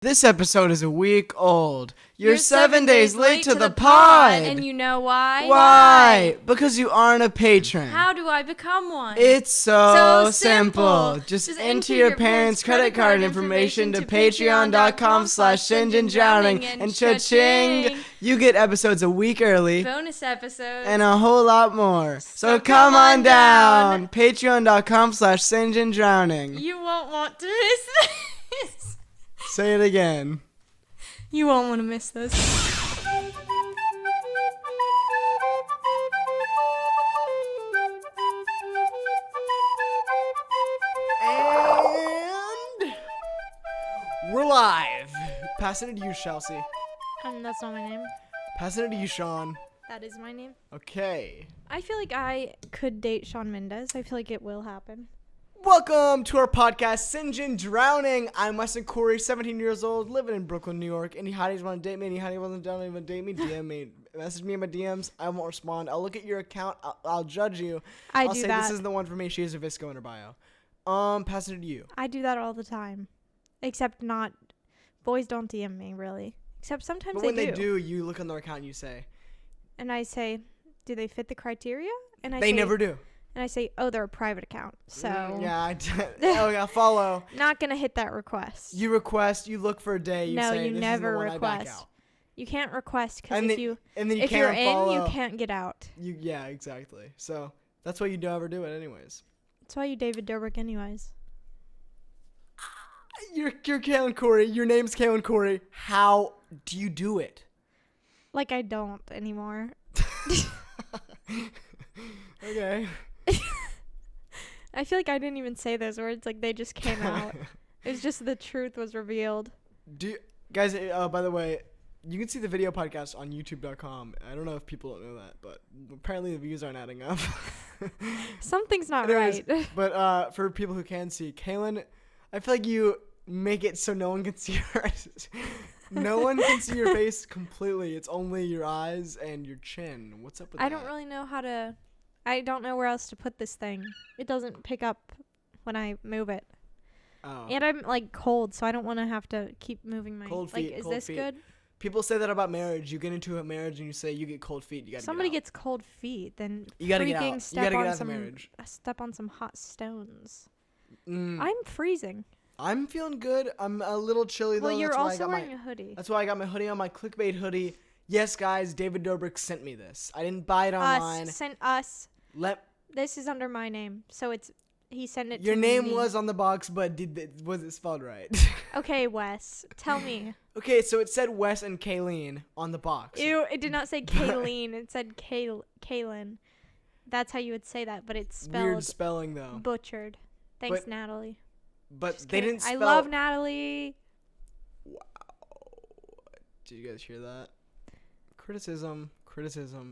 This episode is a week old. You're 7 days late to the pod. And you know why? Why? Because you aren't a patron. How do I become one? It's so simple. Just enter your parents' credit card information to patreon.com/sinjindrowning and cha-ching. You get episodes a week early. Bonus episodes. And a whole lot more. So come on down. Patreon.com/sinjindrowning. You won't want to miss this. Say it again. You won't want to miss this. And we're live. Passing it to you, Chelsea. That's not my name. Passing it to you, Sean. That is my name. Okay. I feel like I could date Shawn Mendes. I feel like it will happen. Welcome to our podcast, Sinjin Drowning. I'm Weston Corey, 17 years old, living in Brooklyn, New York. Any hotties want to date me? Any hottie want to date me? DM me. Message me in my DMs. I won't respond. I'll look at your account. I'll judge you. I'll say this isn't the one for me. She has a Visco in her bio. Passing it to you. I do that all the time. Except not. Boys don't DM me, really. Except sometimes but they do. But when they do, you look on their account and you say. And I say, do they fit the criteria? And they never do. And I say, oh, they're a private account, so... I follow. Not going to hit that request. You request, you look for a day, you say, you this never is the one request. I back out. You can't request, because if you're follow. in, you can't get out. Yeah, exactly. So, that's why you never do it anyways. That's why you David Dobrik anyways. You're Kaylynn Corey. Your name's Kaylynn Corey. How do you do it? Like I don't anymore. Okay. I feel like I didn't even say those words. Like, they just came out. It was just the truth was revealed. Guys, by the way, you can see the video podcast on youtube.com. I don't know if people don't know that, but apparently the views aren't adding up. Something's not right. But for people who can see, Kaylynn, I feel like you make it so no one can see your eyes. No one can see your face completely. It's only your eyes and your chin. What's up with that? I don't really know how to... I don't know where else to put this thing. It doesn't pick up when I move it. Oh. And I'm, like, cold, so I don't want to have to keep moving my... Cold feet. Like, is this good? People say that about marriage. You get into a marriage and you say you get cold feet. You gotta Somebody get out. gets cold feet, then you gotta get out. You gotta get out of the marriage. Step on some hot stones. Mm. I'm freezing. I'm feeling good. I'm a little chilly, though. Well, you're also wearing a hoodie. That's why I got my hoodie on, my clickbait hoodie. Yes, guys, David Dobrik sent me this. I didn't buy it online. Sent us. This is under my name, so he sent it to me. Your name was on the box, but was it spelled right? Okay, Wes, tell me. Okay, so it said Wes and Kalynn on the box. Ew, it did not say Kalynn. It said Kalynn. That's how you would say that, but it's spelled... Weird spelling, though. Butchered. Thanks, Natalie. But they didn't spell... I love Natalie. Wow. Did you guys hear that? Criticism.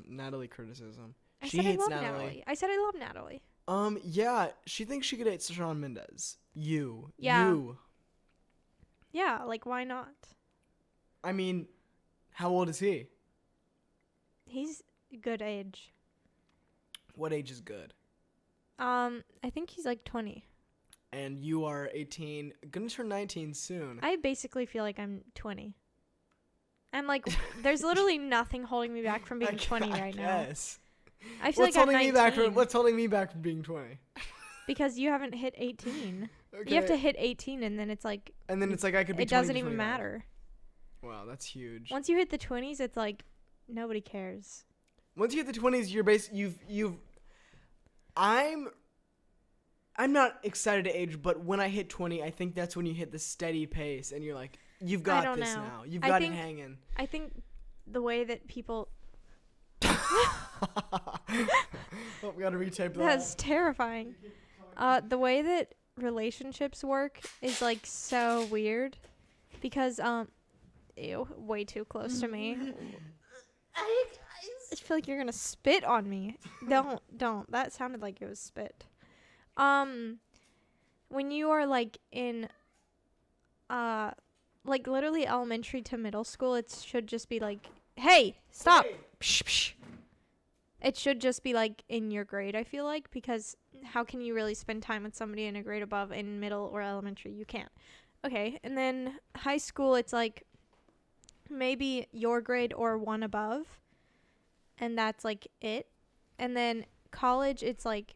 Natalie criticism. She hates Natalie. I said I love Natalie. Yeah, she thinks she could date Shawn Mendes. You. Yeah, like, why not? I mean, how old is he? He's good age. What age is good? I think he's like 20. And you are 18, gonna turn 19 soon. I basically feel like I'm 20. I'm like, there's literally nothing holding me back from being 20 right now. I feel like I'm 19. What's holding me back from being 20? Because you haven't hit 18. Okay. You have to hit 18, and then it's like... And then it's like I could be 20. It doesn't even matter. Wow, that's huge. Once you hit the 20s, it's like, nobody cares. Once you hit the 20s, you're I'm not excited to age, but when I hit 20, I think that's when you hit the steady pace, and you're like, you've got this now. You've got it hanging. I think the way that people... Oh, we gotta retape that. That's terrifying. The way that relationships work is, like, so weird. Because, ew, way too close to me. I feel like you're gonna spit on me. Don't. That sounded like it was spit. When you are, like, in, like, literally elementary to middle school, it should just be like, hey, stop. Hey. Psh, psh. It should just be, like, in your grade, I feel like, because how can you really spend time with somebody in a grade above in middle or elementary? You can't. Okay, and then high school, it's like maybe your grade or one above, and that's like it. And then college, it's like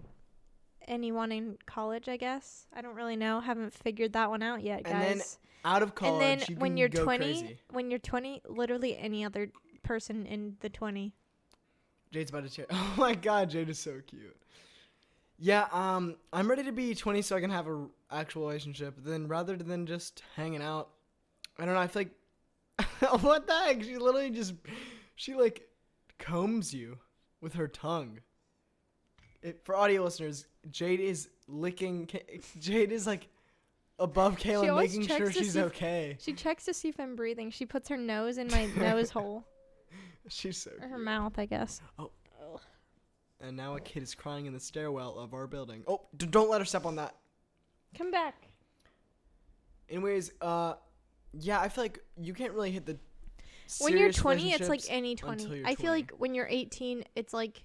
anyone in college, I guess. I don't really know. Haven't figured that one out yet, guys. And then out of college, and then you when can you're go 20, crazy. when you're 20, literally any other person in the 20. Jade's about to cheer. Oh my God, Jade is so cute. Yeah, I'm ready to be 20 so I can have a actual relationship. Then rather than just hanging out, I don't know. I feel like what the heck? She literally she like combs you with her tongue. For audio listeners, Jade is licking. Jade is like above Kaylin, always making checks sure to she's see if- okay. She checks to see if I'm breathing. She puts her nose in my nose hole. She's so Or her cute. mouth, I guess. Oh. And now a kid is crying in the stairwell of our building. Oh, don't let her step on that. Come back. Anyways, yeah, I feel like you can't really hit the When you're serious 20, it's like relationships any until 20. you're I feel 20. like when you're 18, it's like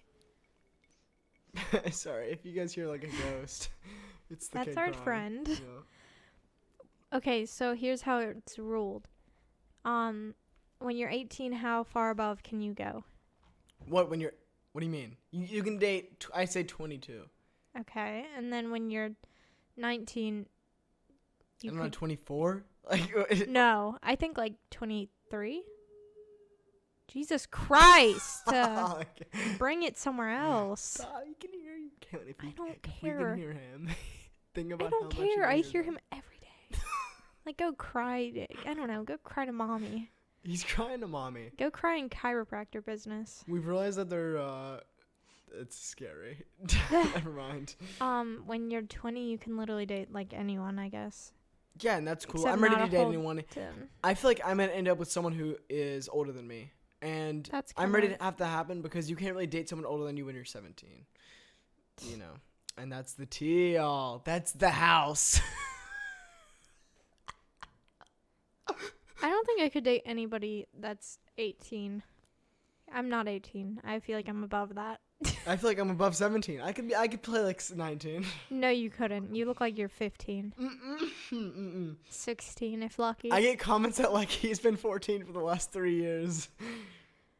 Sorry, if you guys hear like a ghost, it's the That's kid our crying. friend. Yeah. okay. So here's how it's ruled. When you're 18, how far above can you go? What do you mean? You can date, I say 22. Okay, and then when you're 19, you I'm not could 24? Like, no. I think like 23. Jesus Christ! Okay. Bring it somewhere else. Stop, you can hear you. Kaylin, if I don't if we care. can hear him, think I about don't how much care. I hears hear us. him every day. Like, go cry. I don't know. Go cry to mommy. He's crying to mommy. Go cry in chiropractor business. We've realized that they're, it's scary. Never mind. When you're 20, you can literally date like anyone, I guess. Yeah, and that's cool. Except I'm ready not to a date whole anyone. Tim. I feel like I'm going to end up with someone who is older than me. And That's I'm kinda- ready to have that happen because you can't really date someone older than you when you're 17. You know. And that's the tea, y'all. That's the house. I don't think I could date anybody that's 18. I'm not 18. I feel like I'm above that. I feel like I'm above 17. I could play like 19. No, you couldn't. You look like you're 15. Mm-mm. 16 if lucky. I get comments that like he's been 14 for the last 3 years.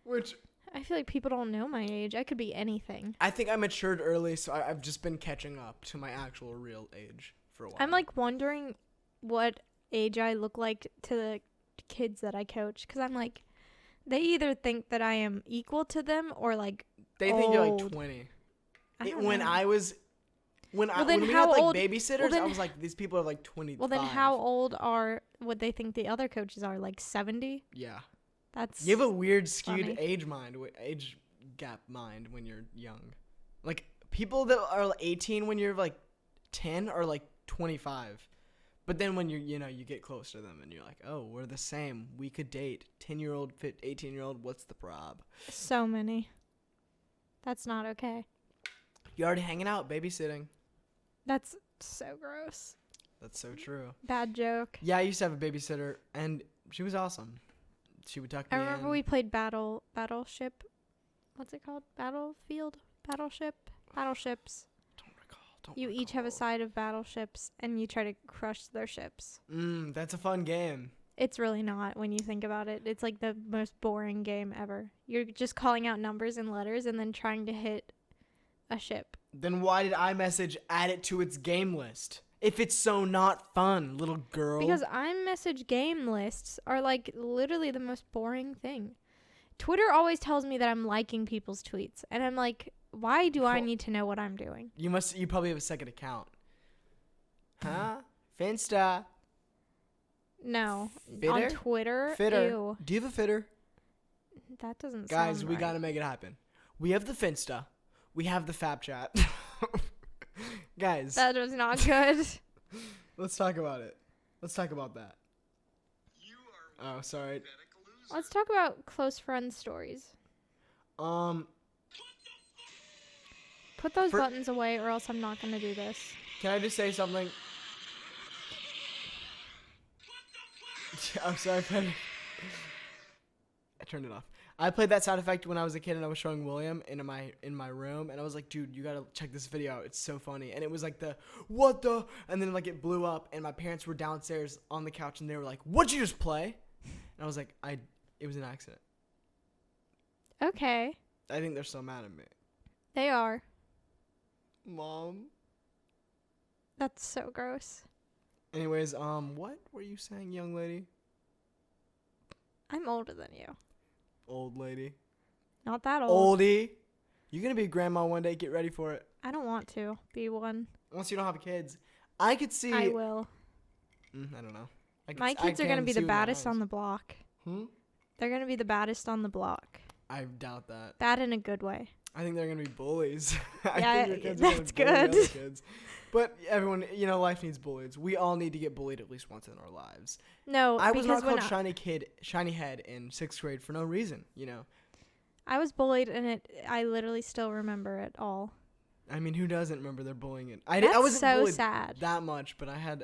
Which I feel like people don't know my age. I could be anything. I think I matured early, so I've just been catching up to my actual real age for a while. I'm like wondering what age I look like to the kids that I coach, because I'm like, they either think that I am equal to them or like they think you're like old. 20. I don't When know. I was when then we how had like old- babysitters, then I was like, these people are like 25. Well, then how old would they think the other coaches are? Like 70? Yeah. That's You have a weird skewed funny. age gap mind when you're young. Like people that are 18 when you're like 10 are like 25. But then when you get close to them and you're like, "Oh, we're the same. We could date 10-year-old, 18-year-old. What's the prob?" so many. That's not okay. You're already hanging out, babysitting. That's so gross. That's so true. Bad joke. Yeah, I used to have a babysitter and she was awesome. She would tuck me I remember in. we played Battleship. What's it called? Battleships. You each have a side of battleships, and you try to crush their ships. That's a fun game. It's really not when you think about it. It's like the most boring game ever. You're just calling out numbers and letters and then trying to hit a ship. Then why did iMessage add it to its game list? If it's so not fun, little girl. Because iMessage game lists are like literally the most boring thing. Twitter always tells me that I'm liking people's tweets, and I'm like, why do I need to know what I'm doing? You probably have a second account. Huh? Finsta. No. Fitter? On Twitter? Fitter. Ew. Do you have a fitter? That doesn't Guys, sound we right. gotta make it happen. We have the Finsta. We have the Fab Chat. Guys, That was not good. let's talk about it. Let's talk about that. Oh, sorry. Let's talk about close friend stories. Put those buttons away or else I'm not going to do this. Can I just say something? I'm sorry, Penny. I turned it off. I played that sound effect when I was a kid, and I was showing William in my room, and I was like, dude, you gotta check this video out. It's so funny. And it was like what the, and then like it blew up, and my parents were downstairs on the couch, and they were like, what'd you just play? And I was like, it was an accident. Okay. I think they're so mad at me. They are. Mom. That's so gross. Anyways, what were you saying, young lady? I'm older than you. Old lady. Not that old. Oldie. You're gonna be a grandma one day. Get ready for it. I don't want to be one. Once you don't have kids, I could see. I will. I don't know. My kids are gonna be the baddest on the block. They're gonna be the baddest on the block. I doubt that. Bad in a good way. I think they're gonna be bullies. Yeah, think that's good. Other kids. But everyone, life needs bullies. We all need to get bullied at least once in our lives. No, I was because not called shiny head in 6th grade for no reason. I was bullied, and I literally still remember it all. I mean, who doesn't remember their bullying? I wasn't so bullied sad. that much, but I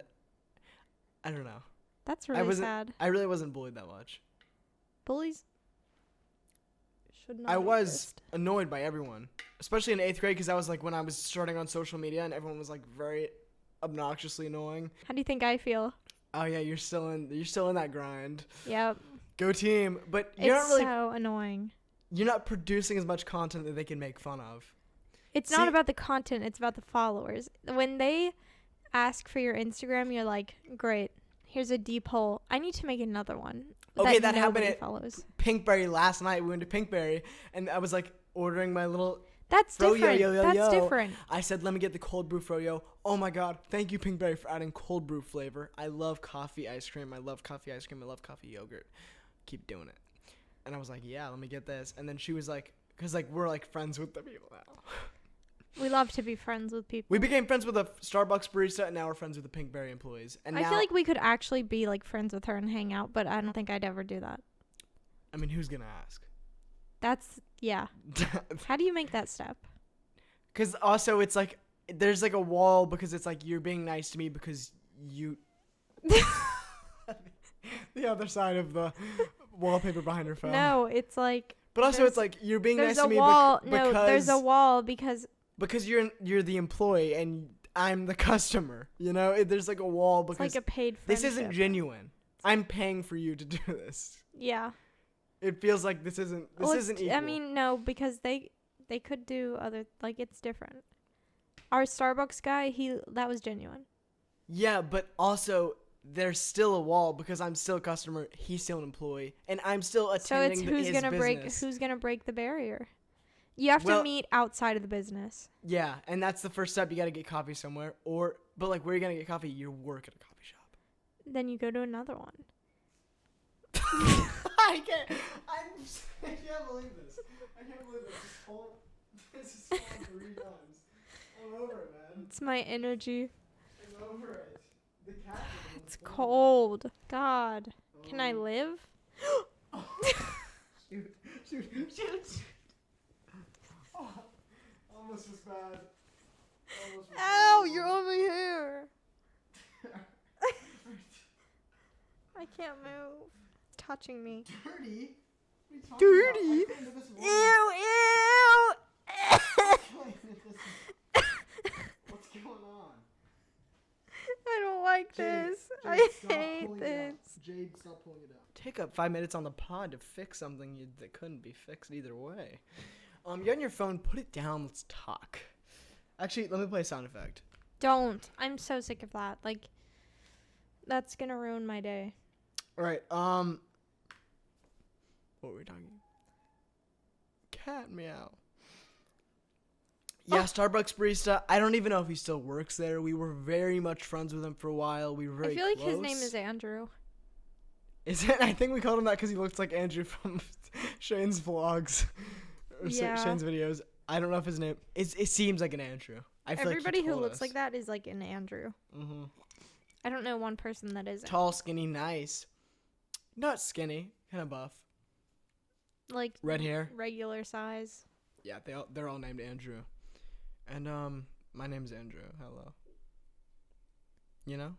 don't know. That's really sad. I really wasn't bullied that much. Bullies should not I was exist. annoyed by everyone, especially in 8th grade, because that was like when I was starting on social media, and everyone was like very obnoxiously annoying. How do you think I feel? Oh yeah, you're still in that grind. Yep. Go team! But you're It's not really. so annoying. You're not producing as much content that they can make fun of. It's not about the content, it's about the followers. When they ask for your Instagram, you're like, great, here's a deep hole. I need to make another one. Okay, that happened nobody at follows. Pinkberry last night. We went to Pinkberry, and I was like ordering my little That's froyo, different. yo. That's different. I said, let me get the cold brew froyo. Oh my god, thank you Pinkberry for adding cold brew flavor. I love coffee ice cream. I love coffee ice cream. I love coffee yogurt. Keep doing it. And I was like, yeah, let me get this. And then she was like, because like we're like friends with the people now. We love to be friends with people. We became friends with a Starbucks barista, and now we're friends with the Pinkberry employees. And I feel like we could actually be like friends with her and hang out, but I don't think I'd ever do that. I mean, who's gonna ask? Yeah. How do you make that step? Because also it's like there's like a wall, because it's like you're being nice to me because you. The other side of the wallpaper behind her phone. No, it's like. But also it's like you're being nice to me because there's a wall because you're the employee and I'm the customer. There's like a wall because it's like a paid friendship. This isn't genuine. I'm paying for you to do this. Yeah. It feels like this isn't equal. I mean, no, because they could do other, like, it's different. Our Starbucks guy, that was genuine. Yeah, but also there's still a wall because I'm still a customer, he's still an employee, and I'm still attending his business. Who's gonna break the barrier? You have to meet outside of the business. Yeah, and that's the first step. You got to get coffee somewhere, but like where are you gonna get coffee? You work at a coffee shop. Then you go to another one. I can't believe this. This is 3 times. I'm over it, man. It's my energy. I'm over it. The cat. It's cold. God. Can I live? Shoot. Oh, almost was bad. Ow, you're on my hair. I can't move. It's touching me. Dirty? Dirty? Ew. What's going on? I don't like this. I hate this. Jade, stop pulling it out. Take up 5 minutes on the pod to fix something that couldn't be fixed either way. You're on your phone. Put it down. Let's talk. Actually, let me play a sound effect. Don't. I'm so sick of that. Like, that's gonna ruin my day. All right. What were we talking? Cat meow. Yeah, Starbucks barista. I don't even know if he still works there. We were very much friends with him for a while. We were very close. I feel like his name is Andrew. Is it? I think we called him that because he looks like Andrew from Shane's vlogs. Or Shane's videos. I don't know if his name. It seems like an Andrew. I feel Everybody like he who told looks us. like that is like an Andrew. Mm-hmm. I don't know one person that isn't. Tall, skinny, nice. Not skinny, kind of buff. Like red hair. Regular size. Yeah, they're all named Andrew. And my name's Andrew. Hello. You know?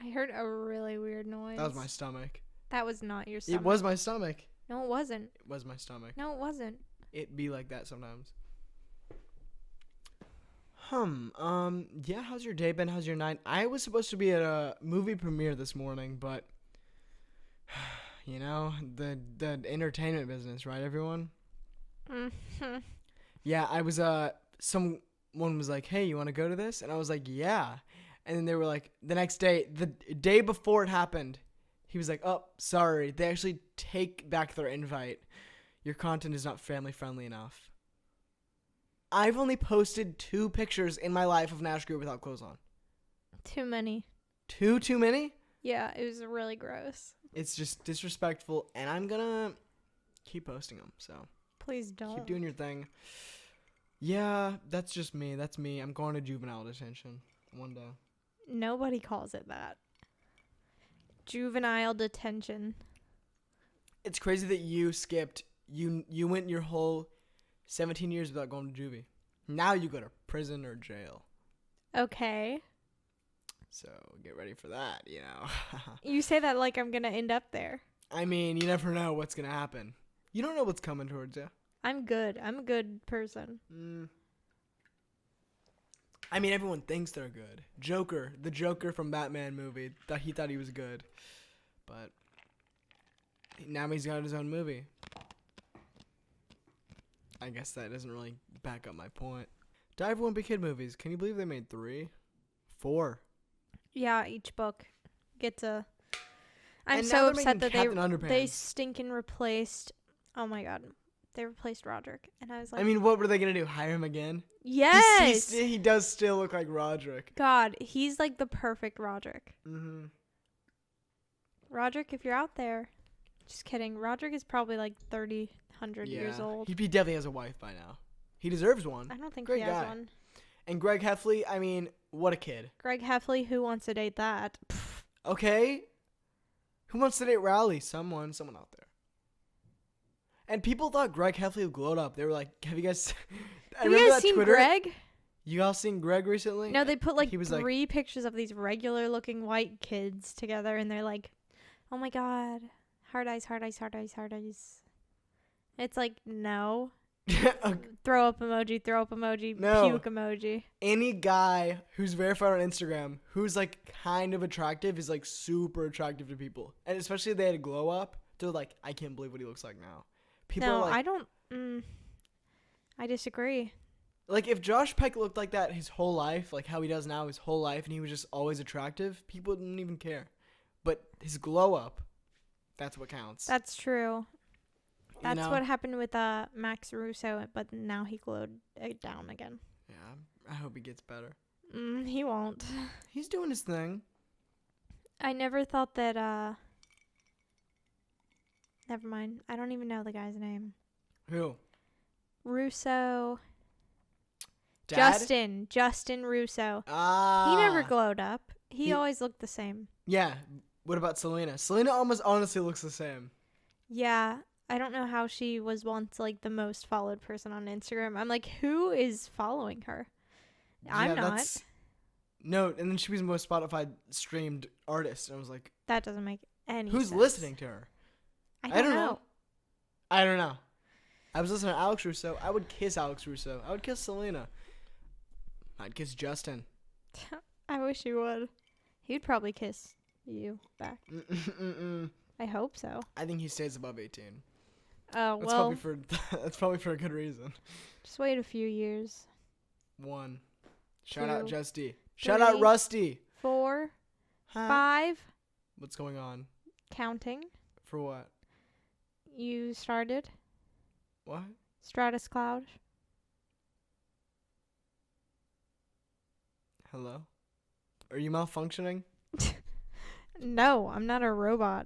I heard a really weird noise. That was my stomach. That was not your stomach. It was my stomach. No, it wasn't. It was my stomach. No, it wasn't. It be like that sometimes. Yeah, how's your day been? How's your night? I was supposed to be at a movie premiere this morning, but you know, the entertainment business, right, everyone? Mm-hmm. Yeah, I was someone was like, "Hey, you want to go to this?" And I was like, "Yeah." And then they were like, the next day, the day before it happened, he was like, "Oh, sorry. They actually take back their invite. Your content is not family friendly enough." I've only posted 2 pictures in my life of Nash Group without clothes on. Too many. Too many? Yeah, it was really gross. It's just disrespectful, and I'm gonna keep posting them. So Please don't. keep doing your thing. Yeah, that's just me. That's me. I'm going to juvenile detention one day. Nobody calls it that. Juvenile detention. It's crazy that you skipped. You went your whole 17 years without going to juvie. Now you go to prison or jail. Okay. So get ready for that, you know. You say that like I'm going to end up there. I mean, you never know what's going to happen. You don't know what's coming towards you. I'm good. I'm a good person. I mean, everyone thinks they're good. The Joker from Batman movie, he thought he was good. But now he's got his own movie. I guess that doesn't really back up my point. Dive One Big Kid movies. Can you believe they made 3? 4. Yeah, each book gets a... I'm And now so they're upset that making Captain Underpants. they stinking replaced... Oh my god. They replaced Roderick. And I was like... I mean, what were they going to do? Hire him again? Yes! He does still look like Roderick. God, he's like the perfect Roderick. Mm-hmm. Roderick, if you're out there... Just kidding. Roderick is probably like 100 years old. He definitely has a wife by now. He deserves one. I don't think Great he has guy. one. And Greg Heffley, I mean, what a kid. Greg Heffley, who wants to date that? Okay. Who wants to date Rowley? Someone out there. And people thought Greg Heffley glowed up. They were like, have you guys... Have you guys seen Twitter? Greg? You all seen Greg recently? No, they put like He was 3 pictures of these regular looking white kids together and they're like, oh my god, hard eyes, hard eyes, hard eyes, hard eyes. It's like, no. Throw up emoji, No. puke emoji. Any guy who's verified on Instagram who's like kind of attractive is like super attractive to people. And especially if they had a glow up, they're like, I can't believe what he looks like now. People No, are like, I don't. I disagree. like if Josh Peck looked like that his whole life, like how he does now his whole life, and he was just always attractive, people didn't even care. But his glow up, that's what counts. That's true. That's You know? what happened with Max Russo, but now he glowed it down again. Yeah, I hope he gets better. He won't. He's doing his thing. I never thought that, never mind. I don't even know the guy's name. Who? Russo. Dad? Justin Russo. Ah. He never glowed up. He He- always looked the same. Yeah. What about Selena? Selena almost honestly looks the same. Yeah. I don't know how she was once like the most followed person on Instagram. I'm like, who is following her? I'm not. No, and then she was the most Spotify streamed artist. And I was like, That doesn't make any who's sense. listening to her? I don't know. I don't know. I was listening to Alex Russo. I would kiss Alex Russo. I would kiss Selena. I'd kiss Justin. I wish you would. He would probably kiss you back. I hope so. I think he stays above 18. Oh, That's well, that's probably for a good reason. just wait a few years. 1. Shout out 2, Justy. Shout out 3, Rusty. 4, Huh? 5, What's going on? counting. For what? You started. What? Stratus Cloud. Hello? Are you malfunctioning? No, I'm not a robot.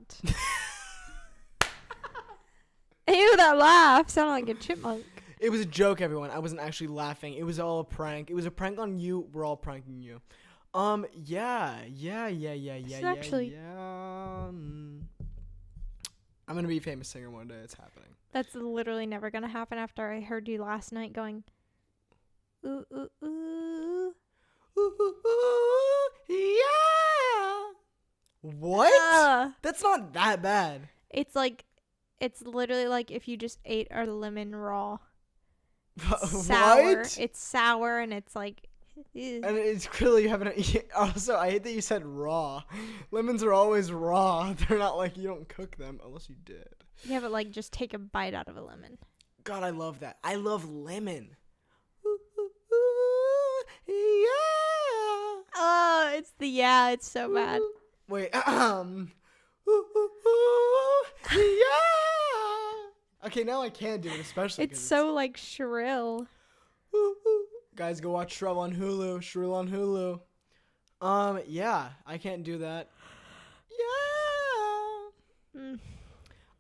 Ew, that laugh sounded like a chipmunk. It was a joke, everyone. I wasn't actually laughing. It was all a prank. It was a prank on you. We're all pranking you. Yeah. Actually- I'm gonna be a famous singer one day. It's happening. That's literally never gonna happen after I heard you last night going, ooh, ooh, ooh. Ooh, ooh, ooh, yeah. What? That's not that bad. It's like It's literally like if you just ate a lemon raw. Sour. What? It's sour and it's like. Ew. And it's clearly you haven't. Also, I hate that you said raw. Lemons are always raw. They're not like you don't cook them unless you did. Yeah, but like just take a bite out of a lemon. God, I love that. I love lemon. Ooh, ooh, ooh, yeah. Oh, it's the it's so bad. Wait, ooh, ooh, ooh, yeah. Okay, now I can do it, especially. It's so like shrill. Ooh, ooh. Guys, go watch Shrill on Hulu. Shrill on Hulu. Yeah, I can't do that. Yeah.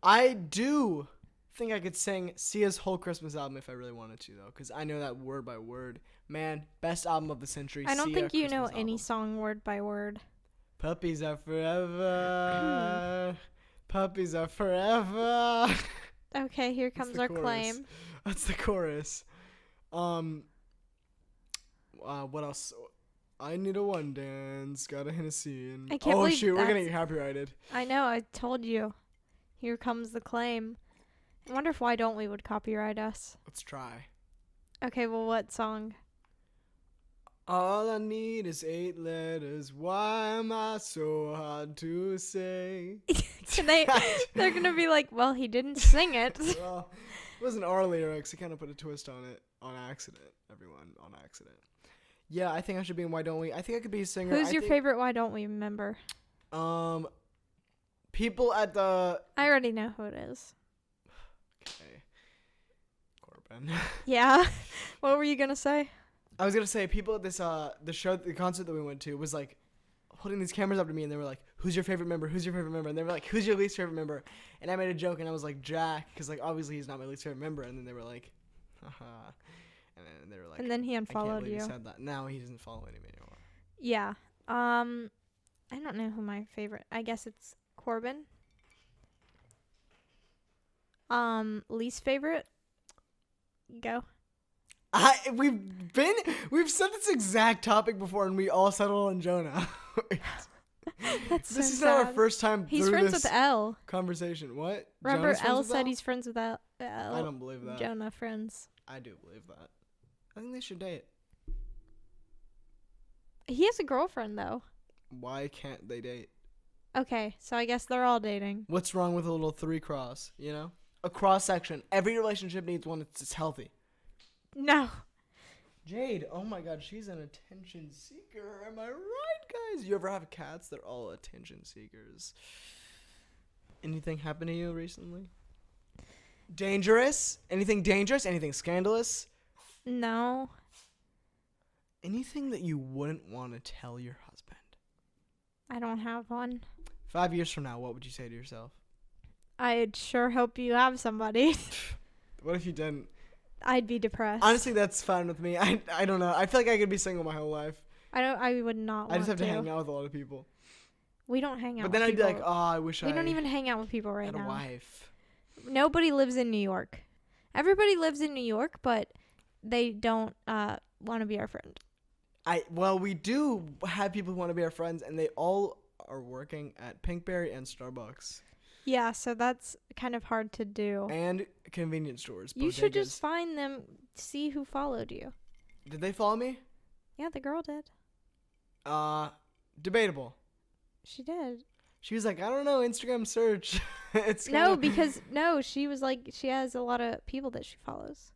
I do think I could sing Sia's whole Christmas album if I really wanted to, though, because I know that word by word. Man, best album of the century. I don't Sia think you Christmas know album. any song word by word. Puppies are forever. Puppies are forever. Okay, here That's comes the our chorus. claim. That's the chorus. What else? I need a one dance. Got a Hennessy. And I can't oh believe shoot, we're gonna that's- get copyrighted. I know, I told you. Here comes the claim. I wonder if Why Don't We would copyright us. Let's try. Okay, well, what song? All I need is 8 letters. Why am I so hard to say? They're gonna be like, well, he didn't sing it. Well, it wasn't our lyrics. He kind of put a twist on it on accident. Everyone on accident. Yeah, I think I should be in Why Don't We. I think I could be a singer. Who's your favorite Why Don't We member? People at the. I already know who it is. Okay. Corbin. Yeah. What were you gonna say? I was gonna say people at this the concert that we went to was like holding these cameras up to me and they were like, "Who's your favorite member? Who's your favorite member?" And they were like, "Who's your least favorite member?" And I made a joke and I was like, "Jack," because like obviously he's not my least favorite member. And then they were like, "Haha," and then they were like, And then he "I can't unfollowed believe you. you said that." Now he doesn't follow me anymore. Yeah. I don't know who my favorite. I guess it's Corbin. Least favorite? Go. We've said this exact topic before and we all settled on Jonah. That's This so is not our sad. first time He's through friends this with Elle. conversation. What? Remember, Jonah's friends Elle with said Elle? he's friends with Elle. I don't believe that. Jonah friends. I do believe that. I think they should date. He has a girlfriend though. Why can't they date? Okay, so I guess they're all dating. What's wrong with a little 3 cross, you know? A cross section. Every relationship needs one that's healthy. No. Jade, oh my god, she's an attention seeker. Am I right, guys? You ever have cats? They're all attention seekers. Anything happen to you recently? Dangerous? Anything dangerous? Anything scandalous? No. Anything that you wouldn't want to tell your husband? I don't have one. 5 years from now, what would you say to yourself? I'd sure hope you have somebody. What if you didn't? I'd be depressed. Honestly, that's fine with me. I don't know. I feel like I could be single my whole life. I would not. I just have want to hang out with a lot of people. We don't hang out. But then with I'd be people. like, oh, I wish I We don't even hang out with people right had a now. wife. Nobody lives in New York. Everybody lives in New York, but they don't want to be our friend. Well, we do have people who want to be our friends, and they all are working at Pinkberry and Starbucks. Yeah, so that's kind of hard to do. And convenience stores. You should bodegas. just find them, see who followed you. Did they follow me? Yeah, the girl did. Debatable. She did. She was like, I don't know, Instagram search. It's No, kinda... she was like, she has a lot of people that she follows.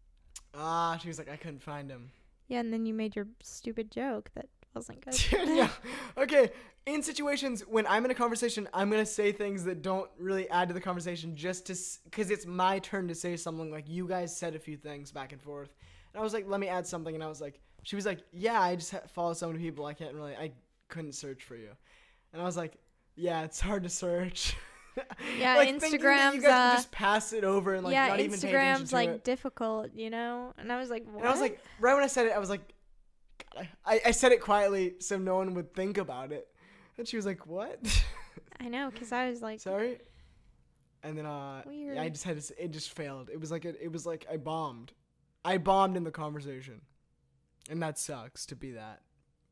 She was like, I couldn't find him. Yeah, and then you made your stupid joke that wasn't good. Yeah. Okay. In situations when I'm in a conversation, I'm going to say things that don't really add to the conversation just to, because it's my turn to say something. Like, you guys said a few things back and forth. And I was like, let me add something. And I was like, she was like, yeah, I just follow so many people. I couldn't search for you. And I was like, yeah, it's hard to search. Yeah, like, thinking that you guys can just pass it over and like yeah, not even pay attention Instagram's to like it. difficult, you know? And I was like, what? And I was like, right when I said it, I was like, God, I said it quietly so no one would think about it. And she was like, what? I know, because I was like, Sorry. And then weird. yeah, I just had to, it just failed. It was like I bombed. I bombed in the conversation. And that sucks to be that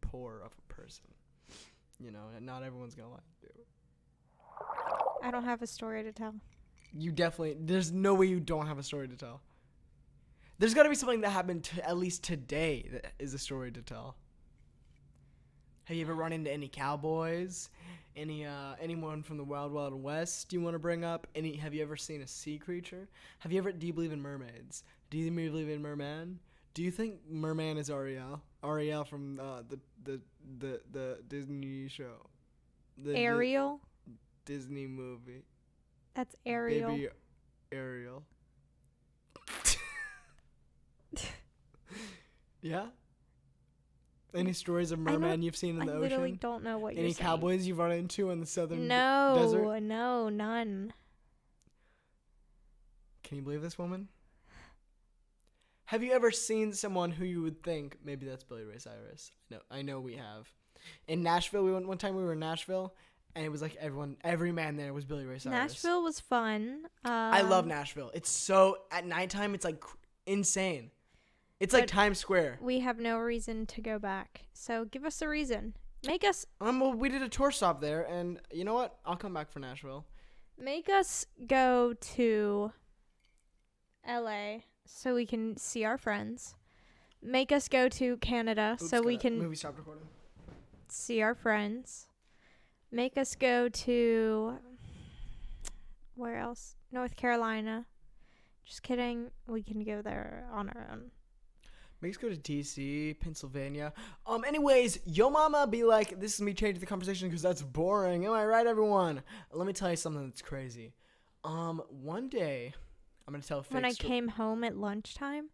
poor of a person. You know, and not everyone's going to like you. I don't have a story to tell. you definitely. There's no way you don't have a story to tell. There's got to be something that happened at least today that is a story to tell. Have you ever run into any cowboys? Anyone from the Wild Wild West you want to bring up? Have you ever seen a sea creature? Do you believe in mermaids? Do you believe in merman? Do you think merman is Ariel? Ariel from the Disney show. Ariel? Disney movie. That's Ariel. Baby Ariel. Yeah? Any stories of merman you've seen in the ocean? I literally don't know what you're saying. Any cowboys you've run into in the southern desert? No, none. Can you believe this woman? Have you ever seen someone who you would think, maybe that's Billy Ray Cyrus? No, I know we have. In Nashville, one time we were in Nashville, and it was like every man there was Billy Ray Cyrus. Nashville was fun. I love Nashville. It's so, at nighttime, it's like insane. It's like Times Square. We have no reason to go back. So give us a reason. Make us... Well, we did a tour stop there, and you know what? I'll come back for Nashville. Make us go to LA so we can see our friends. Make us go to Canada so we can... Movie stopped recording. See our friends. Make us go to... Where else? North Carolina. Just kidding. We can go there on our own. Make us go to DC, Pennsylvania. Anyways, yo mama be like, this is me changing the conversation because that's boring. Am I right, everyone? Let me tell you something that's crazy. One day, I'm going to tell a fake When I came home at lunchtime,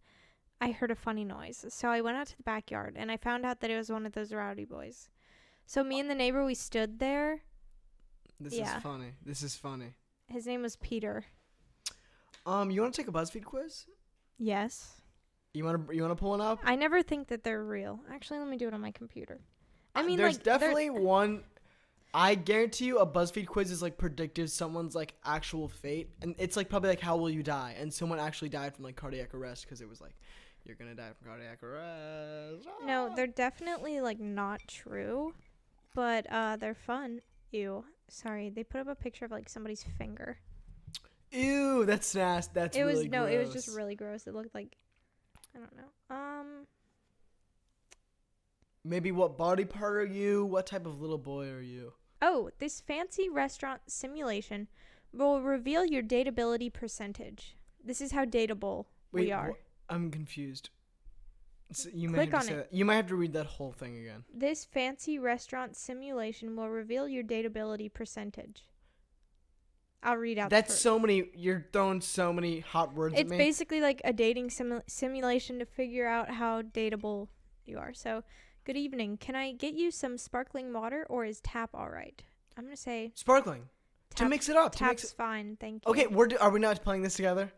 I heard a funny noise. So I went out to the backyard, and I found out that it was one of those rowdy boys. So me and the neighbor, we stood there. This is funny. His name was Peter. You want to take a BuzzFeed quiz? Yes. You want to pull one up? I never think that they're real. Actually, let me do it on my computer. I mean, there's definitely one. I guarantee you, a BuzzFeed quiz is like predictive someone's like actual fate, and it's like probably like how will you die, and someone actually died from like cardiac arrest because it was like you're gonna die from cardiac arrest. No, they're definitely like not true, but they're fun. Ew. Sorry, they put up a picture of like somebody's finger. Ew, that's nasty. That's really gross. It was just really gross. It looked like, I don't know. Maybe what body part are you? What type of little boy are you? Oh, this fancy restaurant simulation will reveal your dateability percentage. This is how dateable we are. I'm confused. So you Click on it. You might have to read that whole thing again. This fancy restaurant simulation will reveal your dateability percentage. I'll read out. That's so many. You're throwing so many hot words at me. It's basically like a dating simulation to figure out how dateable you are. So, good evening. Can I get you some sparkling water, or is tap all right? I'm gonna say sparkling. To mix it up. Tap's fine. Thank you. Okay, are we not playing this together?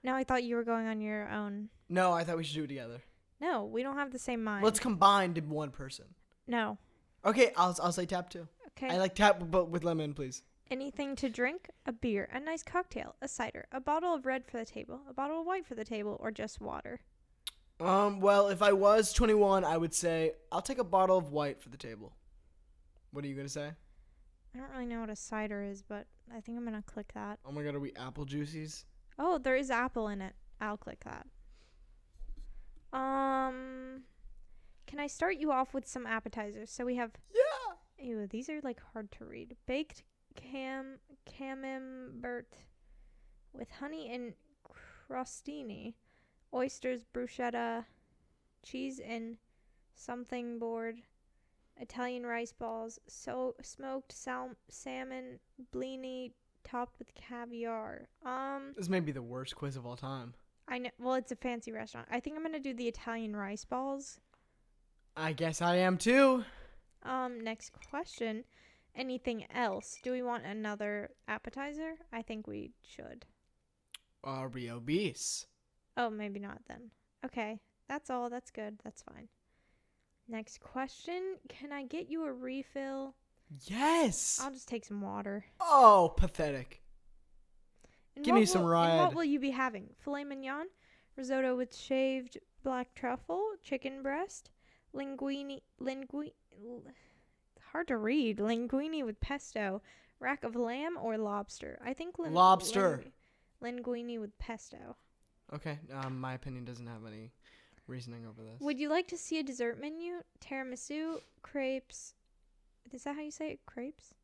No, I thought you were going on your own. No, I thought we should do it together. No, we don't have the same mind. Let's combine to one person. No. Okay, I'll say tap too. Okay. I like tap, but with lemon, please. Anything to drink? A beer, a nice cocktail, a cider, a bottle of red for the table, a bottle of white for the table, or just water? Well, if I was 21, I would say I'll take a bottle of white for the table. What are you gonna say? I don't really know what a cider is, but I think I'm gonna click that. Oh my god, are we apple juices? Oh, there is apple in it. I'll click that. Can I start you off with some appetizers? So we have... Yeah! Ew, these are like hard to read. Baked camembert with honey and crostini, oysters, bruschetta, cheese and something board, Italian rice balls, smoked salmon blini topped with caviar. This may be the worst quiz of all time. I know. Well, it's a fancy restaurant. I think I'm gonna do the Italian rice balls. I guess I am too. Next question. Anything else? Do we want another appetizer? I think we should. Are we obese? Oh, maybe not then. Okay, that's all. That's good. That's fine. Next question. Can I get you a refill? Yes. I'll just take some water. Oh, pathetic. Give me some ride. And what will you be having? Filet mignon, risotto with shaved black truffle, chicken breast, linguine, hard to read, linguine with pesto, rack of lamb, or lobster? I think lobster. linguine with pesto. Okay. My opinion doesn't have any reasoning over this. Would you like to see a dessert menu? Tiramisu, crepes. Is that how you say it? Crepes?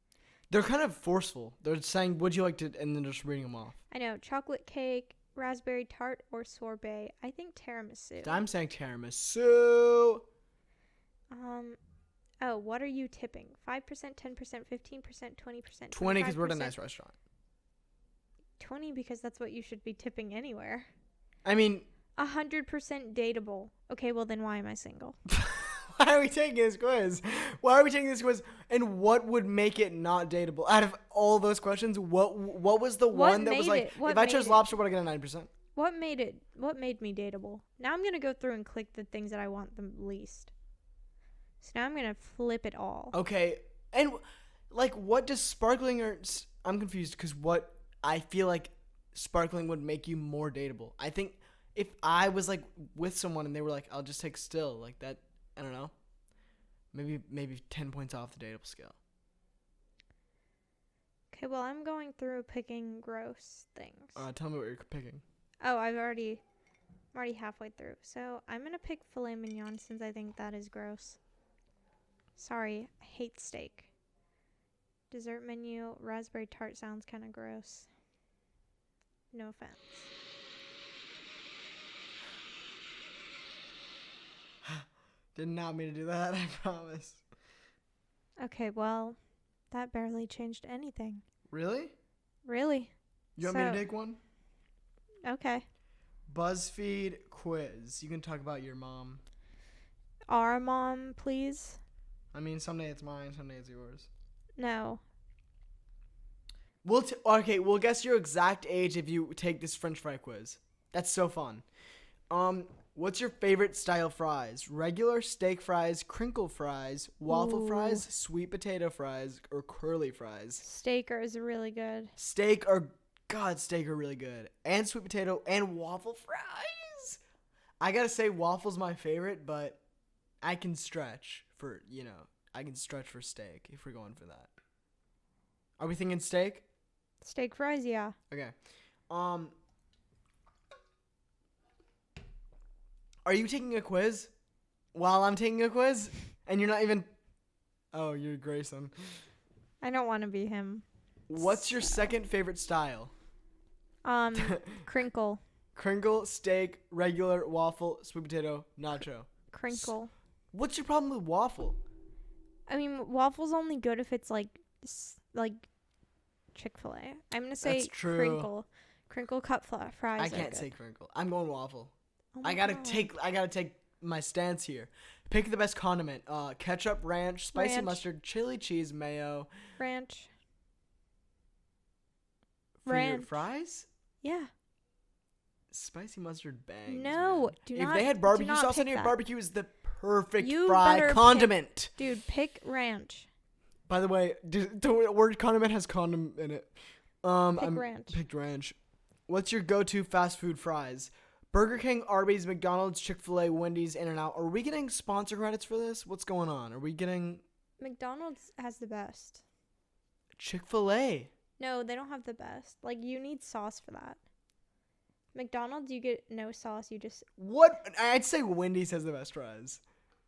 They're kind of forceful. They're saying, would you like to, and then just reading them off. I know. Chocolate cake, raspberry tart, or sorbet. I think tiramisu. I'm saying tiramisu. Oh, what are you tipping? 5%, 10%, 15%, 20%, 20 because we're at a nice restaurant. 20 because that's what you should be tipping anywhere. I mean, 100% dateable. Okay, well then why am I single? why are we taking this quiz? Why are we taking this quiz? And what would make it not dateable? Out of all those questions, what was the one that was like, if I chose lobster, would I get a 9%? What made me dateable? Now I'm going to go through and click the things that I want the least. So now I'm going to flip it all. Okay. And like, what does sparkling I'm confused because what I feel like sparkling would make you more dateable. I think if I was like with someone and they were like, I'll just take still, like that, I don't know. Maybe 10 points off the dateable scale. Okay, well, I'm going through picking gross things. Tell me what you're picking. Oh, I'm already halfway through. So I'm going to pick filet mignon since I think that is gross. Sorry, I hate steak. Dessert menu, raspberry tart sounds kind of gross. No offense. Did not mean to do that, I promise. Okay, well, that barely changed anything. Really? Really? You want me to take one? Okay. BuzzFeed quiz. You can talk about your mom. Our mom, please? I mean, someday it's mine, someday it's yours. No. We'll guess your exact age if you take this French fry quiz. That's so fun. What's your favorite style fries? Regular, steak fries, crinkle fries, waffle fries, sweet potato fries, or curly fries? Steak is really good. Steak are really good. And sweet potato and waffle fries. I gotta say waffle's my favorite, but I can stretch for steak if we're going for that. Are we thinking steak? Steak fries, yeah. Okay. Are you taking a quiz while I'm taking a quiz? And you're not even... Oh, you're Grayson. I don't want to be him. What's your second favorite style? Crinkle. Crinkle, steak, regular, waffle, sweet potato, nacho. Crinkle. What's your problem with waffle? I mean, waffle's only good if it's like Chick-fil-A. I'm gonna say crinkle. Crinkle cut fries. I can't say crinkle. I'm going waffle. Oh I gotta take my stance here. Pick the best condiment. Ketchup, ranch, spicy mustard, chili cheese, mayo. Ranch. For your fries? Yeah. Spicy mustard bangs. No, man. do not. If they had barbecue sauce in here, barbecue is the perfect fry condiment. Dude, pick ranch. By the way, the word condiment has condom in it. Ranch. Picked ranch. What's your go-to fast food fries? Burger King, Arby's, McDonald's, Chick-fil-A, Wendy's, In-N-Out. Are we getting sponsor credits for this? What's going on? Are we getting... McDonald's has the best. Chick-fil-A. No, they don't have the best. Like, you need sauce for that. McDonald's, you get no sauce. You just... What? I'd say Wendy's has the best fries.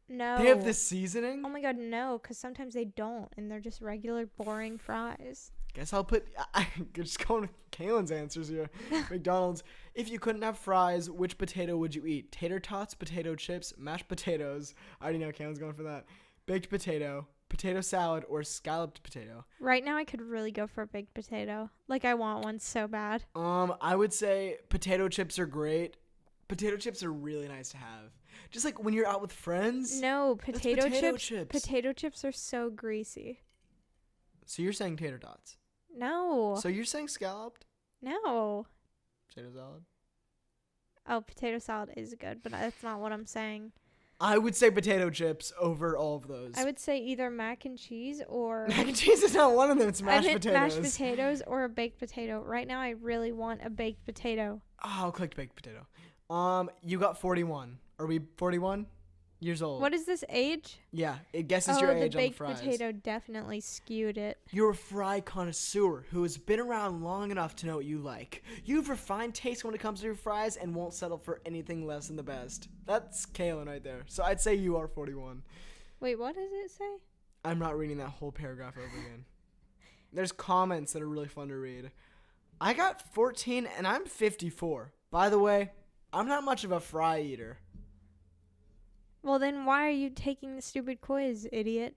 No. They have the seasoning? Oh my god, no, because sometimes they don't, and they're just regular, boring fries. Guess I'll put... I'm just going with KALYNN'S answers here. McDonald's. If you couldn't have fries, which potato would you eat? Tater tots, potato chips, mashed potatoes. I already know KALYNN'S going for that. Baked potato, potato salad, or scalloped potato. Right now, I could really go for a baked potato. Like, I want one so bad. I would say potato chips are great. Potato chips are really nice to have. Just like when you're out with friends. No, potato chips. Potato chips are so greasy. So you're saying tater tots? No. So you're saying scalloped? No. Potato salad? Oh, potato salad is good, but that's not what I'm saying. I would say potato chips over all of those. I would say either mac and cheese or... Mac and cheese is not one of them. It's mashed potatoes. Mashed potatoes or a baked potato. Right now, I really want a baked potato. Oh, I'll click baked potato. You got 41. Are we 41? years old. What is this age? Yeah, it guesses your age the on the baked fries. potato definitely skewed it. You're a fry connoisseur who has been around long enough to know what you like. You have refined taste when it comes to your fries and won't settle for anything less than the best. That's Kaylin right there. So I'd say you are 41. Wait, what does it say? I'm not reading that whole paragraph over again. There's comments that are really fun to read. I got 14 and I'm 54. By the way, I'm not much of a fry eater. Well, then why are you taking the stupid quiz, idiot?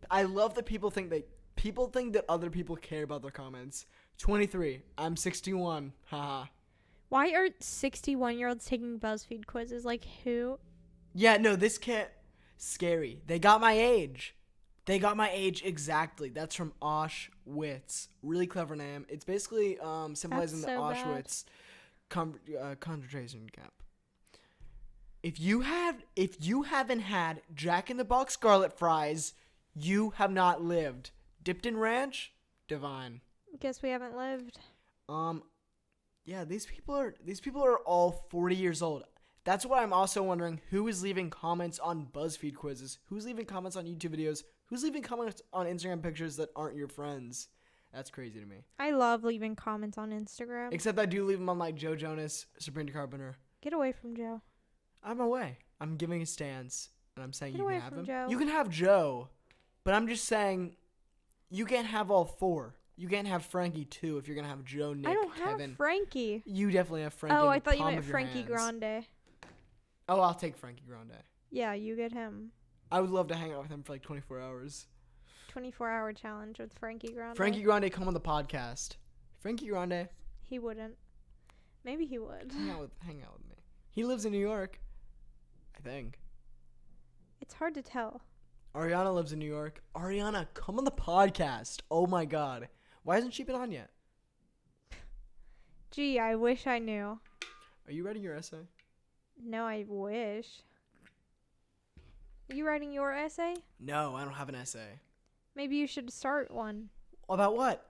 I love that people think that other people care about their comments. 23. I'm 61. Haha. Why are 61-year-olds taking BuzzFeed quizzes? Like, who? Yeah, no, this can't. Scary. They got my age. They got my age exactly. That's from Auschwitz. Really clever name. It's basically symbolizing the Auschwitz concentration camp. If you haven't had Jack in the Box garlic fries, you have not lived. Dipped in ranch, divine. Guess we haven't lived. Yeah, these people are all 40 years old. That's why I'm also wondering who is leaving comments on BuzzFeed quizzes, who's leaving comments on YouTube videos, who's leaving comments on Instagram pictures that aren't your friends. That's crazy to me. I love leaving comments on Instagram. Except I do leave them on like Joe Jonas, Sabrina Carpenter. Get away from Joe. I'm away. I'm giving a stance, and I'm saying Get you away can have from him. Joe. You can have Joe, but I'm just saying you can't have all four. You can't have Frankie too if you're gonna have Joe, Nick, I don't Kevin. have Frankie. You definitely have Frankie. Oh, in I the thought you palm meant of your Frankie hands. Grande. Oh, I'll take Frankie Grande. Yeah, you get him. I would love to hang out with him for like 24 hours. 24-hour challenge with Frankie Grande. Frankie Grande, come on the podcast. Frankie Grande, He wouldn't. Maybe he would. hang out with me. He lives in New York, I think. It's hard to tell. Ariana lives in New York. Ariana, come on the podcast. Oh my God, why hasn't she been on yet? Gee, I wish I knew. Are you writing your essay? No, I wish. Are you writing your essay? No, I don't have an essay. Maybe you should start one, About what?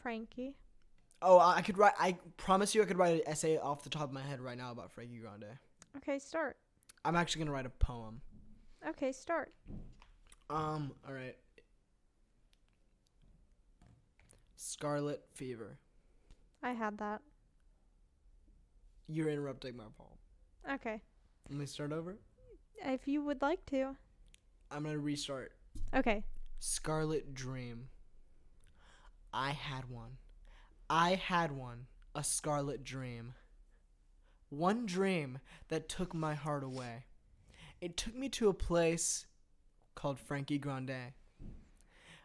Frankie. Oh, I could write. I promise you, I could write an essay off the top of my head right now about Frankie Grande. Okay, start. I'm actually gonna write a poem. Okay, start. All right. Scarlet fever. I had that. You're interrupting my poem. Okay. Let me start over. If you would like to. I'm gonna restart. Okay. Scarlet dream. I had one. I had one. A scarlet dream. One dream that took my heart away. It took me to a place called Frankie Grande.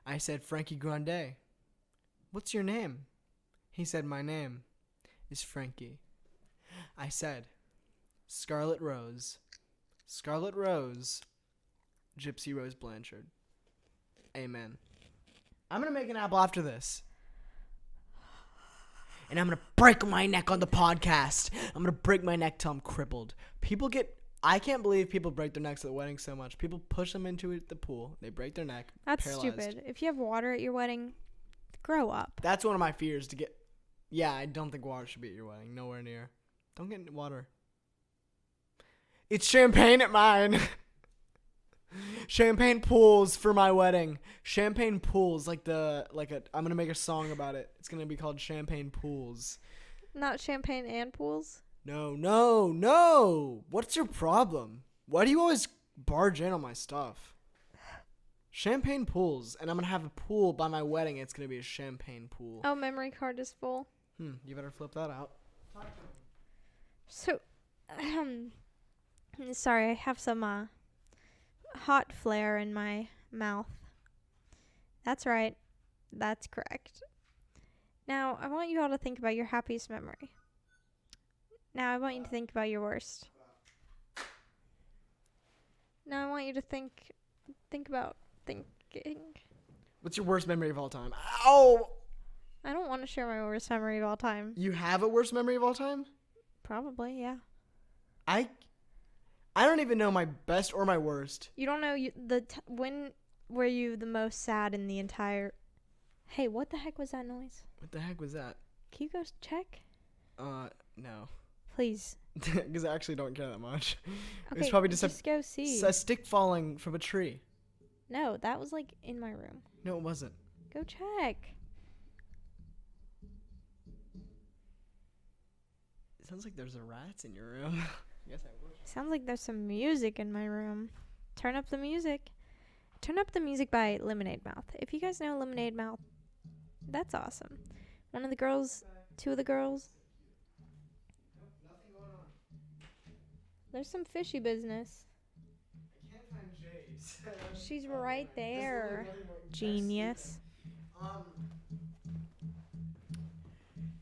I said, Frankie Grande, what's your name? He said, my name is Frankie. I said, Scarlet Rose. Scarlet Rose. Gypsy Rose Blanchard. Amen. I'm going to make an apple after this. And I'm going to break my neck on the podcast. I'm going to break my neck till I'm crippled. I can't believe people break their necks at the wedding so much. People push them into the pool. They break their neck. That's paralyzed. stupid. If you have water at your wedding, grow up. That's one of my fears to get. Yeah, I don't think water should be at your wedding. Nowhere near. Don't get water. It's champagne at mine. Champagne pools for my wedding. Champagne pools, I'm gonna make a song about it. It's gonna be called Champagne Pools. Not champagne and pools? No. What's your problem? Why do you always barge in on my stuff? Champagne pools, and I'm gonna have a pool by my wedding. It's gonna be a champagne pool. Oh, memory card is full. You better flip that out. So, sorry, I have some hot flare in my mouth. That's right. That's correct. Now, I want you all to think about your happiest memory. Now, I want you to think about your worst. Now, I want you to think about thinking. What's your worst memory of all time? Ow! I don't want to share my worst memory of all time. You have a worst memory of all time? Probably, yeah. I don't even know my best or my worst. You don't know when were you the most sad in the entire... Hey, what the heck was that noise? What the heck was that? Can you go check? No. Please. Because I actually don't care that much. It Okay, was probably just go see. a stick falling from a tree. No, that was like in my room. No, it wasn't. Go check. It sounds like there's a rat in your room. Yes, I will. Sounds like there's some music in my room. Turn up the music. Turn Up the Music by Lemonade Mouth. If you guys know Lemonade Mouth, that's awesome. One of the girls, two of the girls. Nope, nothing going on. There's some fishy business. I can't find Jay's. She's right there. Genius.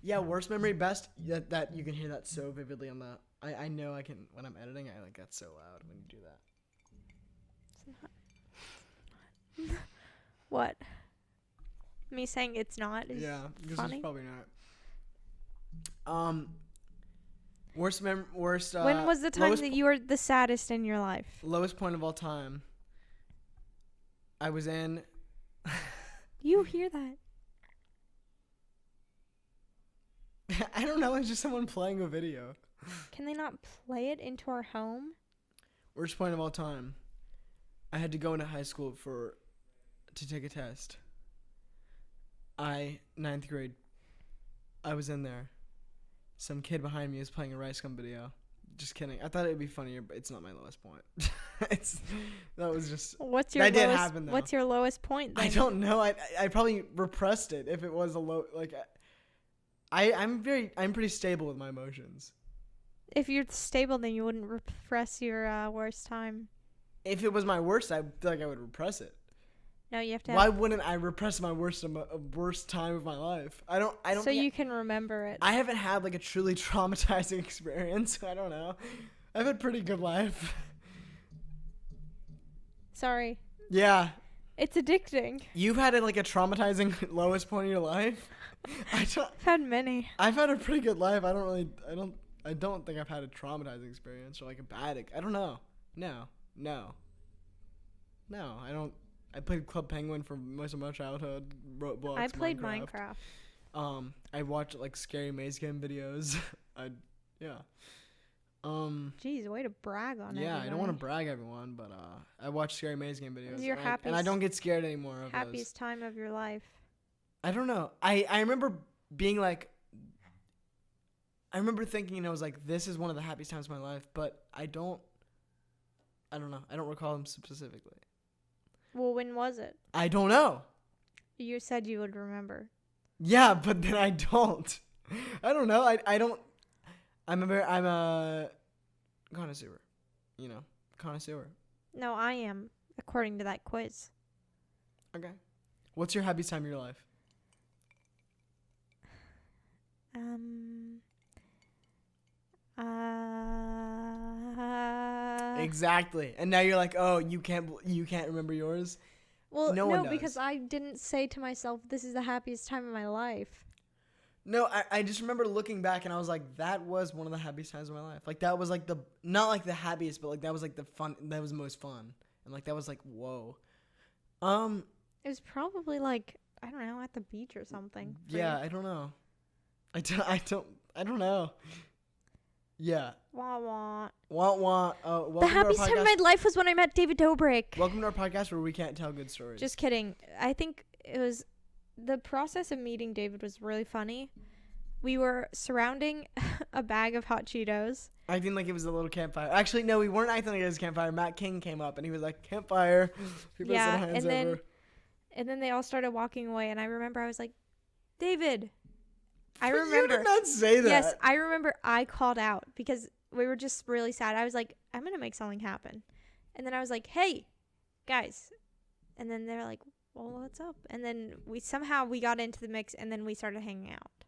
Yeah, worst memory, best. That you can hear that so vividly on the. I know I can when I'm editing. I like that so loud when you do that. What? Me saying it's not is because funny. it's probably not. Worst. When was the time that you were the saddest in your life? Lowest point of all time. I was in. You hear that? I don't know. It's just someone playing a video. Can they not play it into our home? Worst point of all time. I had to go into high school to take a test. Ninth grade. I was in there. Some kid behind me was playing a Rice Gum video. Just kidding. I thought it would be funnier, but it's not my lowest point. That was just. What's your that lowest? did happen though. What's your lowest point? Then? I don't know. I probably repressed it if it was a low. Like, I'm pretty stable with my emotions. If you're stable, then you wouldn't repress your worst time. If it was my worst, I feel like I would repress it. No, you have to. Why wouldn't I repress my worst time of my life? I don't. So you can remember it. I haven't had like a truly traumatizing experience. I don't know. I've had a pretty good life. Sorry. Yeah. It's addicting. You've had like a traumatizing lowest point in your life. I've had many. I've had a pretty good life. I don't think I've had a traumatizing experience or like a bad. I don't know. No, I don't. I played Club Penguin for most of my childhood. Roblox, I played Minecraft. I watched like scary maze game videos. Yeah. Jeez, way to brag on it. Yeah, I don't want to brag everyone, but I watch scary maze game videos. Your and I don't get scared anymore of happiest time of your life. I don't know. I remember being like. I remember thinking I was like, this is one of the happiest times of my life, but I don't know. I don't recall them specifically. Well, when was it? I don't know. You said you would remember. Yeah, but then I don't. I don't know. I don't. I'm a connoisseur. Connoisseur. No, I am, according to that quiz. Okay. What's your happiest time of your life? Exactly. And now you're like, oh, you can't remember yours? Well, no, because I didn't say to myself, this is the happiest time of my life. No, I just remember looking back and I was like, that was one of the happiest times of my life. Like, that was like not like the happiest, but like that was like the fun, that was the most fun. And like, that was like, whoa. It was probably like, I don't know, at the beach or something. Yeah, I don't know. I don't know. Yeah. Wah wah. Wah wah. The happiest time of my life was when I met David Dobrik. Welcome to our podcast where we can't tell good stories. Just kidding. I think it was the process of meeting David was really funny. We were surrounding a bag of hot Cheetos. Acting like it was a little campfire. Actually, no, we weren't acting like it was a campfire. Matt King came up and he was like, campfire. People yeah, said hands and then they all started walking away. And I remember I was like, David. I remember. You did not say that. Yes, I remember I called out because we were just really sad. I was like, I'm going to make something happen. And then I was like, hey, guys. And then they're like, well, what's up? And then we got into the mix and then we started hanging out.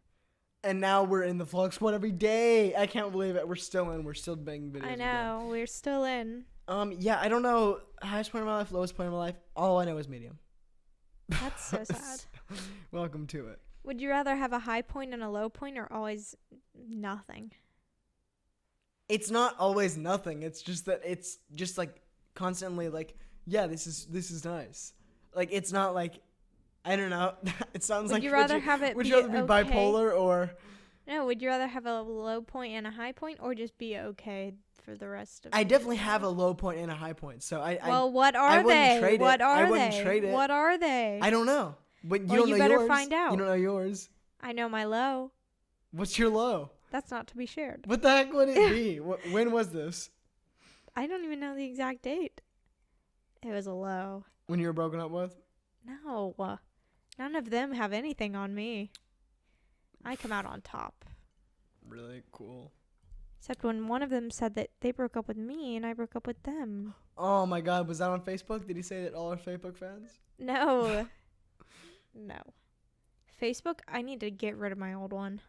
And now we're in the Vlog Squad every day. I can't believe it. We're still in. We're still making videos. I know. We're still in. Yeah, I don't know. Highest point of my life, lowest point of my life. All I know is medium. That's so sad. Welcome to it. Would you rather have a high point and a low point or always nothing? It's not always nothing. It's just that it's just like constantly like, yeah, this is nice. Like, it's not like, I don't know. It sounds like. Would you rather have it? Would you rather be bipolar or? No, would you rather have a low point and a high point, or just be okay for the rest of? I definitely have a low point and a high point, so Well, what are I wouldn't they? trade What it. are I they? wouldn't trade it. What are they? I don't know. But you Well, don't you know better yours. find out. You don't know yours. I know my low. What's your low? That's not to be shared. What the heck would it be? When was this? I don't even know the exact date. It was a low. When you were broken up with? No. None of them have anything on me. I come out on top. Really cool. Except when one of them said that they broke up with me and I broke up with them. Oh my God, was that on Facebook? Did he say that all our Facebook fans? No. No. Facebook, I need to get rid of my old one.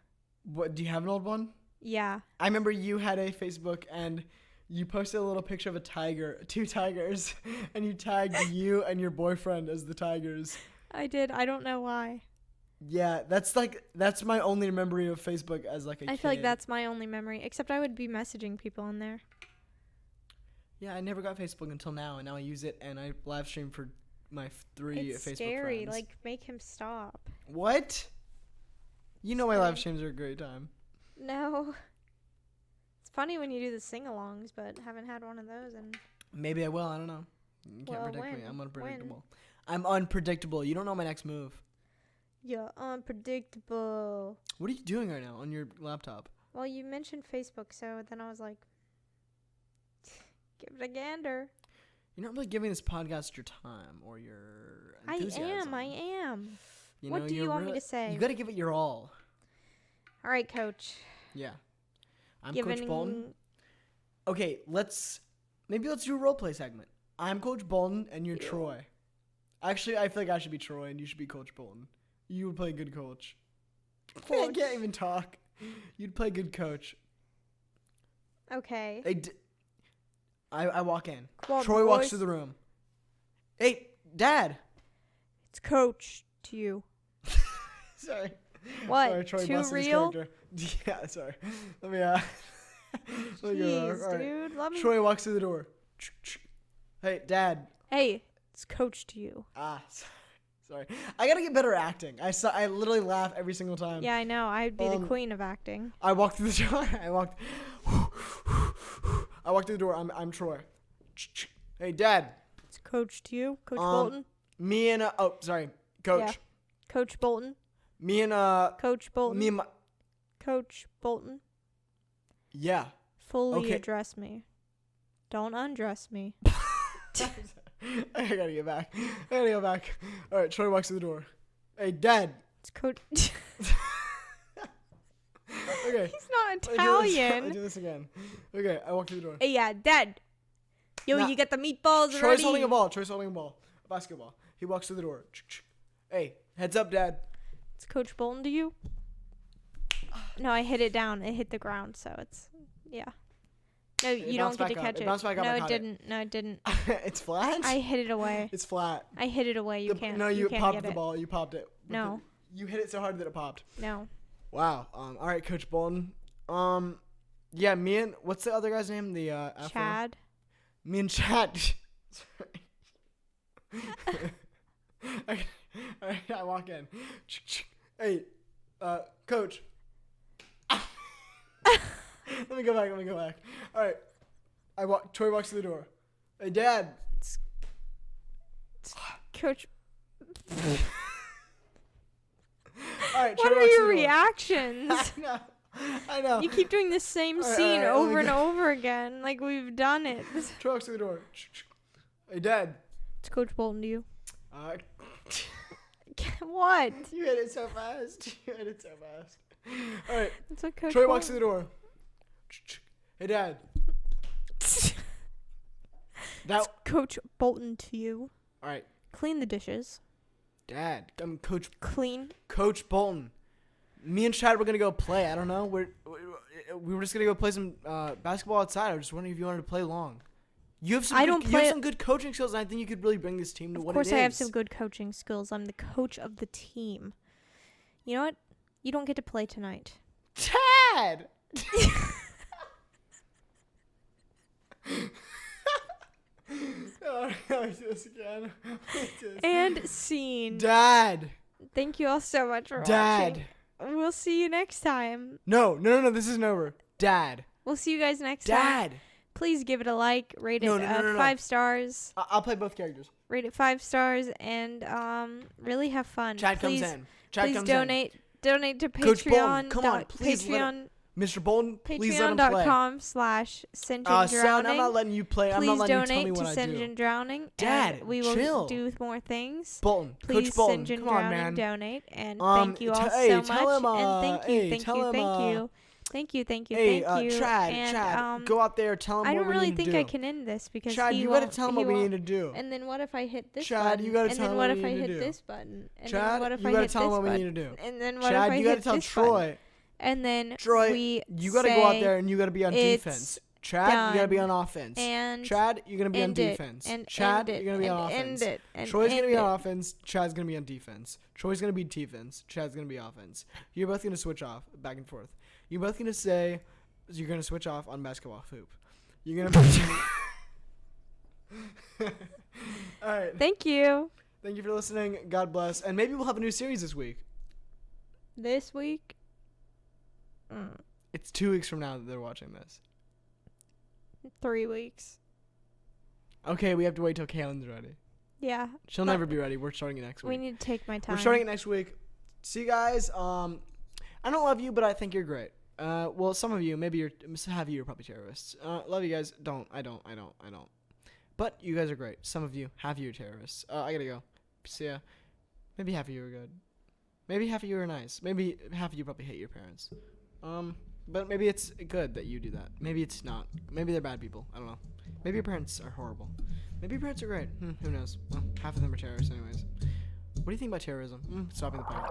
What, do you have an old one? Yeah. I remember you had a Facebook and you posted a little picture of a tiger, 2 tigers, and you tagged you and your boyfriend as the tigers. I did. I don't know why. Yeah, that's my only memory of Facebook as like a kid. I feel like that's my only memory. Except I would be messaging people on there. Yeah, I never got Facebook until now, and now I use it and I live stream for my 3 It's Facebook scary. friends. Like, make him stop. What? You know my live streams are a great time. No. It's funny when you do the sing-alongs, but haven't had one of those. And Maybe I will. I don't know. You can't Well, predict me. when? I'm unpredictable. I'm unpredictable. You don't know my next move. you're unpredictable. What are you doing right now on your laptop? Well, you mentioned Facebook, so then I was like, give it a gander. You're not really giving this podcast your time or your enthusiasm. I am. You What know, do you you're want me to say? You got to give it your all. All right, Coach. Yeah. I'm Coach Bolton. Giving Okay, let's do a roleplay segment. I'm Coach Bolton and you're Troy. Actually, I feel like I should be Troy and you should be Coach Bolton. You would play good coach. I can't even talk. You'd play good coach. Okay. I walk in. Come on, Troy walks boys. through the room. Hey, Dad. It's Coach to you. Sorry. What? Sorry, Troy Too busted his real? character. Yeah, sorry. Let me let me go. Jeez, All right. dude. Let me. Troy walks through the door. Hey, Dad. Hey, it's Coach to you. Sorry. I gotta get better at acting. I literally laugh every single time. Yeah, I know. I'd be the queen of acting. I walked through the door. I walked through the door. I'm Troy. Hey, Dad. It's Coach to you, Coach Bolton. Me and Coach. Yeah. Coach Bolton. Me and Coach Bolton. me and my Coach Bolton. yeah. Fully Okay. address me. Don't undress me. I gotta get back. All right, Troy walks through the door. Hey, Dad. It's Coach. Okay. He's not Let Italian. me do this again. Okay, I walk through the door. Hey, yeah, Dad. Yo, Nah. you got the meatballs Troy's ready. holding a ball. A basketball. He walks through the door. Hey, heads up, Dad. It's Coach Bolton to you. No, I hit it down. It hit the ground, so it's yeah. No, It you don't bounced get to back up. catch It it. bounced back up. No, I it caught it. didn't. No, it didn't. It's flat? I hit it away. It's flat. I hit it away. You can't. No, you can't popped get the it. ball. You popped it. No. You hit it so hard that it popped. No. Wow. All right, Coach Bolton. Yeah, me and what's the other guy's name? The Afro? Chad. Me and Chad. All right, I walk in. Hey, Coach. Let me go back. All right. Troy walks through the door. Hey, Dad. Coach. All right. What Troy are walks your through the door. reactions? I know. You keep doing the same All right, scene all right, over let me and go. over again, like we've done it. Troy walks through the door. Hey, Dad. It's Coach Bolton to you. Uh, What? you hit it so fast. All right. It's what Coach Troy walks Bolton. through the door. Hey, Dad. That. Coach Bolton to you. All right. Clean the dishes. Dad. I'm Coach Bolton. Me and Chad were gonna go play. I don't know. We were just gonna go play some basketball outside. I was just wondering if you wanted to play long. You have some. I good, don't You play- have some good coaching skills, and I think you could really bring this team to Of what course, it is. I have some good coaching skills. I'm the coach of the team. You know what? You don't get to play tonight. Chad. Oh, let me do this again. And scene. Dad. Thank you all so much for Dad. watching. we'll see you next time. No. This isn't over. Dad. We'll see you guys next time. Dad. Please give it a like. Rate it No. 5 stars. I'll play both characters. Rate it 5 stars and really have fun. Chad please, comes in. Chad please comes donate. in. Donate to Coach Bolton, Patreon. come on, please Patreon. Mr. Bolton, please let him play. Patreon.com/Sinjin Son, Drowning. I'm not letting you play. I'm Please not letting you tell me donate to what I do. Sinjin Drowning. Dad, and we will chill. do more things. Bolton, Please, Coach Bolton, Sinjin come Drowning, on, man. donate. And thank you all hey, so tell much. him, and thank you, hey, thank tell you, him, thank you. Thank you, thank you, Hey, thank you. Chad, and, Chad, go out there, tell him I what don't we really need to think do. I can end this because Chad, he you gotta won't- tell him he what we won't- need to do. And then what if I hit this Chad, button? you gotta and tell then him what what if we I need to hit do. this button? And Chad, then what if you I gotta hit tell him this what we button? need to do. And then what Chad, if I you hit gotta tell this button? Troy. And then Troy, we you gotta go out say there and you gotta be on it's defense. Chad, you gotta be on offense. and Chad, you're gonna be on end it, defense. and Chad, end it, you're gonna be and on end offense. it, and Troy's gonna end be on it. offense. Chad's gonna be on defense. Troy's gonna be defense. Chad's gonna be offense. You're both gonna switch off back and forth. You're both gonna say you're gonna switch off on basketball hoop. You're gonna. All right. Thank you. Thank you for listening. God bless. And maybe we'll have a new series this week. This week. It's 2 weeks from now that they're watching this. 3 weeks. Okay, we have to wait till KALYNN'S ready. Yeah. She'll but never be ready. We're starting it next week. We need to take my time. We're starting it next week. See you guys. I don't love you, but I think you're great. Well, some of you, maybe you're probably terrorists. Love you guys. I don't. But you guys are great. Some of you, half of you are terrorists. I gotta go. See ya. Maybe half of you are good. Maybe half of you are nice. Maybe half of you probably hate your parents. But maybe it's good that you do that. Maybe it's not. Maybe they're bad people. I don't know. Maybe your parents are horrible. Maybe your parents are great. Who knows? Well, half of them are terrorists anyways. What do you think about terrorism? Stopping the pod.